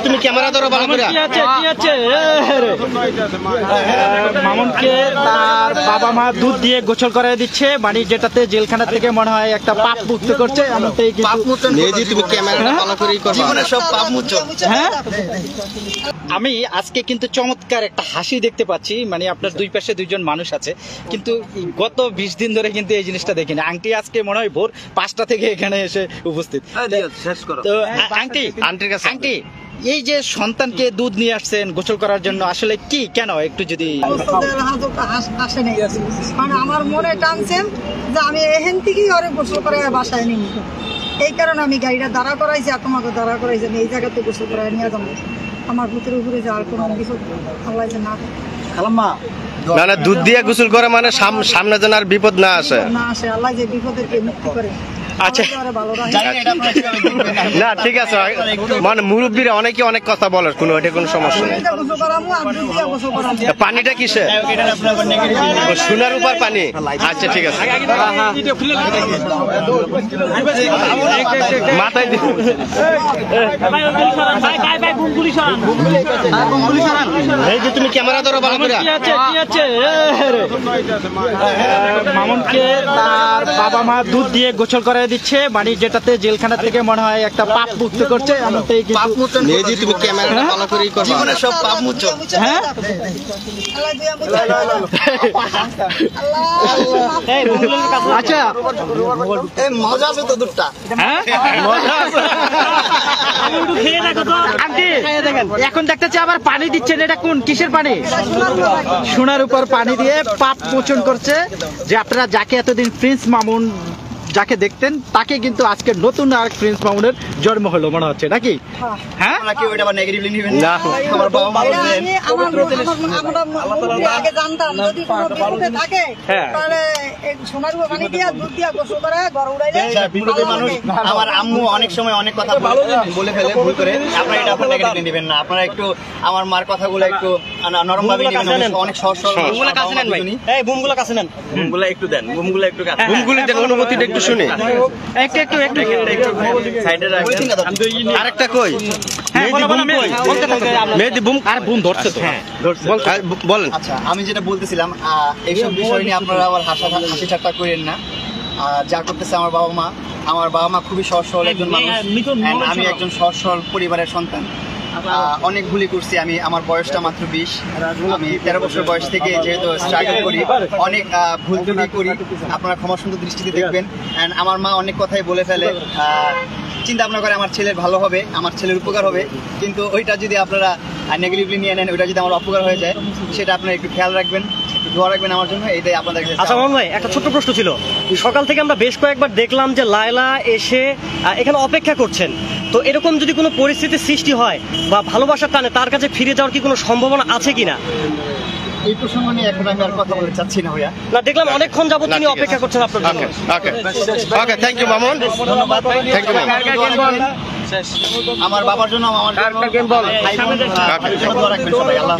তুমি ক্যামেরা ধরো ভালো করে। মামুনকে তার বাবা মা দুধ দিয়ে গোসল করে দিচ্ছে, মানে যেটাতে জেলখানা থেকে মনে হয় একটা পাপ মুক্ত করছে। তুমি ক্যামেরাটা ভালো করেই করো, জীবনে সব পাপ মুছো। হ্যাঁ, আমি আজকে কিন্তু চমৎকার একটা হাসি দেখতে পাচ্ছি, মানে আপনার দুই পাশে দুইজন মানুষ আছে, কিন্তু গত 20 দিন ধরে কিন্তু এই জিনিসটা দেখিনি। আংটি আজকে মনে হয় ভোর 5টা থেকে এখানে এসে উপস্থিত। তো আংটি, এই যে সন্তানকে দুধ নিয়ে আসছেন গোসল করার জন্য, আসলে কি কেন একটু যদি আমার মনে টানছেন যে আমি এখান থেকেই ওরে গোসল করে বাসায় নিয়ে নিব, এই কারণে আমি গাড়িটা দাঁড়া করাইছি আর তোমাকে দাঁড়া করাইছি আমি এই জায়গাতে গোসল করে নিয়ে যাবো। আমার ভিতরে উপরে যাওয়ার কোনো কিছু আল্লাহ না না না, দুধ দিয়ে গোসল করে মানে সামনে যেন আর বিপদ না আসে, আল্লাহ যে বিপদেরকে মুক্তি করে। আচ্ছা না ঠিক আছে, মানে মুরব্বীরা অনেকে অনেক কথা বলে, কোনো এটা কোনো সমস্যা নেই। পানিটা কিসে? সোনার উপর পানি। আচ্ছা ঠিক আছে, মাথায় এই যে তুমি ক্যামেরা ধরো ভালো করে। মামুনকে তার বাবা মা দুধ দিয়ে গোসল করে দিচ্ছে, মানে যেটাতে জেলখানা থেকে মনে হয় একটা পাপ মুক্ত করছে। তুমি ক্যামেরাটা ভালো করেই করো, জীবনে সব পাপ মুছো। হ্যাঁ, আচ্ছা মজা আছে তো দুধটা। হ্যাঁ মজা আছে। এখন দেখতেছি আবার পানি দিচ্ছেন, এটা কোন কিসের পানি? সোনার উপর পানি দিয়ে পাপ মোচন করছে। যে আপনারা যাকে এতদিন প্রিন্স মামুন যাকে দেখতেন, তাকে কিন্তু আজকে নতুন আর প্রিন্স মামুনের জন্ম হলো মনে হচ্ছে নাকি? হ্যাঁ, আমার আম্মু অনেক সময় অনেক কথা বলে ফেলে ভুল করে, আপনারা এটা আপনারা নেগেটিভ নেবেন না। আপনারা একটু আমার মার কথাগুলো একটু নরম ভাবে নেবেন, অনেক সহজ সরল। বুমগুলো কাছে নেন ভাই, এই বুমগুলো কাছে নেন, বুমগুলো একটু দেন, বুমগুলো একটু কাছে, বুমগুলো দেন, অনুমতিটা একটু শুনি। একটু সাইডে রাখেন। আরেকটা কই মেহেদি বুম, আর বুম ধরছে তো। হ্যাঁ বলেন। আচ্ছা, আমি যেটা বলতেছিলাম, এইসব বিষয় নিয়ে আপনারা আবার হাসি ঠাট্টা করেন না। যা করতেছে আমার বাবা মা, আমার বাবা মা খুবই সহজ সরল একজন মানুষ, আমি একজন সহজ সরল পরিবারের সন্তান। অনেক ভুলই করছি আমি, আমার বয়সটা মাত্র 20, আমি 13 বছর বয়স থেকে যেহেতু স্ট্রাগল করি, অনেক ভুল ত্রুটি করি, আপনারা ক্ষমা সুন্দর দৃষ্টিতে দেখবেন। অ্যান্ড আমার মা অনেক কথাই বলে ফেলে, চিন্তা ভাবনা করে আমার ছেলের ভালো হবে, আমার ছেলের উপকার হবে, কিন্তু ওইটা যদি আপনারা নেগেটিভলি নিয়ে নেন, ওইটা যদি আমার অপকার হয়ে যায়, সেটা আপনারা একটু খেয়াল রাখবেন, দোয়া রাখবেন আমার জন্য, এইটাই আপনাদের কাছে। আচ্ছা মামুন ভাই, একটা ছোট্ট প্রশ্ন ছিল। সকাল থেকে আমরা বেশ কয়েকবার দেখলাম যে লায়লা এসে এখানে অপেক্ষা করছেন, তো এরকম যদি কোনো পরিস্থিতির সৃষ্টি হয় বা ভালোবাসার টানে তার কাছে ফিরে যাওয়ার কি কোনো সম্ভাবনা আছে কিনা? এই প্রসঙ্গ নিয়ে এখন আমি আর কথা বলতে চাচ্ছি না ভাইয়া। না, দেখলাম অনেকক্ষণ যাবত তিনি অপেক্ষা করছেন আপনার জন্য। Okay thank you Mamun, thank you আমার বাবার জন্য, আমার ভাই বোন, দোয়া রাখবেন সবাই। আল্লাহ।